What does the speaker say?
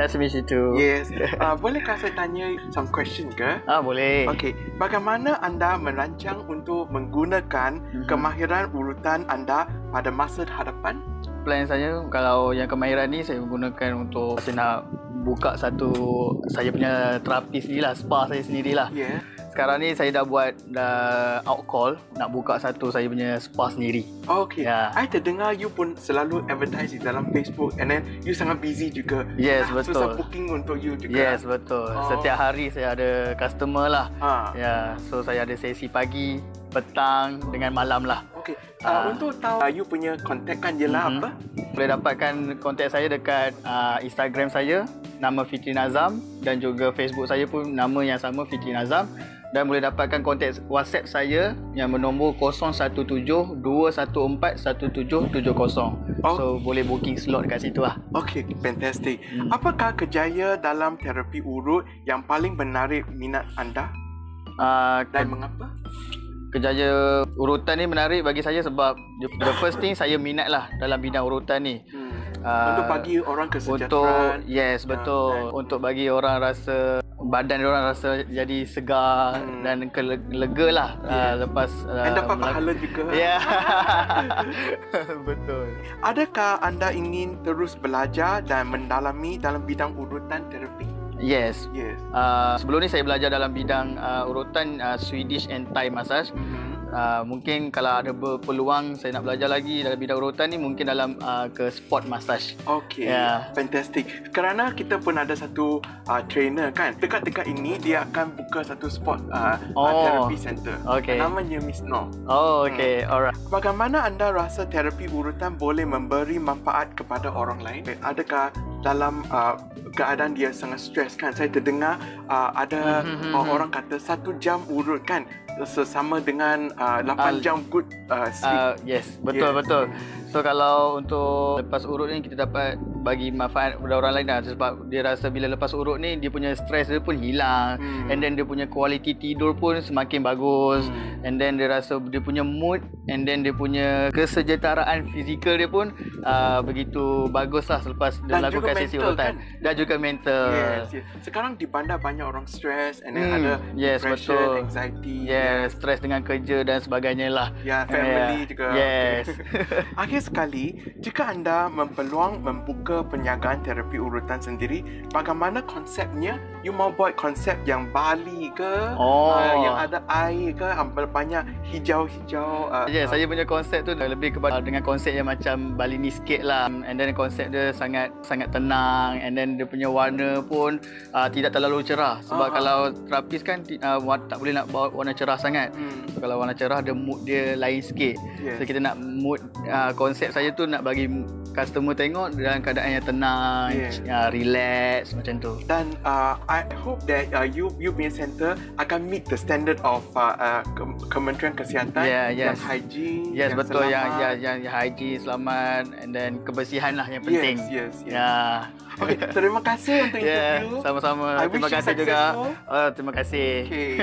Nice to meet you too. Yes. Bolehkah saya tanya some question ke? Boleh. Okey, bagaimana anda merancang untuk menggunakan kemahiran urutan anda pada masa hadapan? Plan saya kalau yang kemahiran ni saya menggunakan untuk saya nak buka satu saya punya terapis ni lah, spa saya sendirilah. Yeah. Sekarang ni saya dah out call nak buka satu saya punya spa sendiri. Okay. Yeah. I terdengar you pun selalu advertise di dalam Facebook and then you sangat busy juga. Yes, betul. Susah booking untuk you juga. Yes, betul. Setiap hari saya ada customer lah. Ya, so saya ada sesi pagi, petang dengan malam lah. Okay. Untuk tahu you punya kontak kan ialah apa? Boleh dapatkan kontak saya dekat Instagram saya, nama Fitri Nazam, dan juga Facebook saya pun nama yang sama, Fitri Nazam. Dan boleh dapatkan kontak WhatsApp saya yang bernombor 017-214-1770. So boleh booking slot dekat situ lah. Okay, fantastic. Apakah kejaya dalam terapi urut yang paling menarik minat anda? Dan mengapa? Kejaya urutan ni menarik bagi saya sebab the first thing saya minat lah dalam bidang urutan ni. Untuk bagi orang kesejahteraan. Yes, betul. Untuk bagi orang rasa badan orang rasa jadi segar dan lega lah. Lepas dan dapat pahala juga. Ya. Betul. Adakah anda ingin terus belajar dan mendalami dalam bidang urutan terapi? Yes. Sebelum ni saya belajar dalam bidang urutan Swedish and Thai massage. Mungkin kalau ada peluang saya nak belajar lagi dalam bidang urutan ni, mungkin dalam ke sport massage. Okay, fantastic. Kerana kita pun ada satu trainer kan, dekat-dekat ini dia akan buka satu sport therapy center. Namanya Miss No. Okay, alright. Bagaimana anda rasa terapi urutan boleh memberi manfaat kepada orang lain? Adakah dalam keadaan dia sangat stres kan, saya terdengar ada orang kata 1 jam urut kan sesama dengan 8 jam good sleep. Yes, betul. So kalau untuk lepas urut ni kita dapat bagi manfaat kepada orang lain dah, sebab dia rasa bila lepas urut ni dia punya stres dia pun hilang, and then dia punya quality tidur pun semakin bagus, and then dia rasa dia punya mood, and then dia punya kesejahteraan fizikal dia pun begitu bagus lah selepas dia lakukan sesi urutan. Dan juga mental. Yes. Sekarang di bandar banyak orang stres, and then ada depression, anxiety. Stres dengan kerja dan sebagainya lah. Family juga. Yes. Akhir sekali, jika anda mempeluang membuka perniagaan terapi urutan sendiri, bagaimana konsepnya? You mau buat konsep yang Bali ke? Yang ada air ke? Banyak hijau-hijau? Saya punya konsep tu lebih kepada dengan konsep yang macam Bali ni sikit lah. And then konsep dia sangat tenang, and then dia punya warna pun tidak terlalu cerah. Sebab kalau terapis kan tak boleh nak bawa warna cerah sangat. So, kalau warna cerah dia mood dia lain sikit. So kita nak mood konsep saya tu nak bagi customer tengok dalam keadaan yang tenang, relax macam tu. Dan I hope that you punya center akan meet the standard of Kementerian Kesihatan, yang hygiene, yang betul, selamat. yang hygiene, selamat, and then kebersihan lah yang penting. Yes. Okay, terima kasih untuk interview. Sama-sama. Terima kasih juga. Terima kasih. Okay.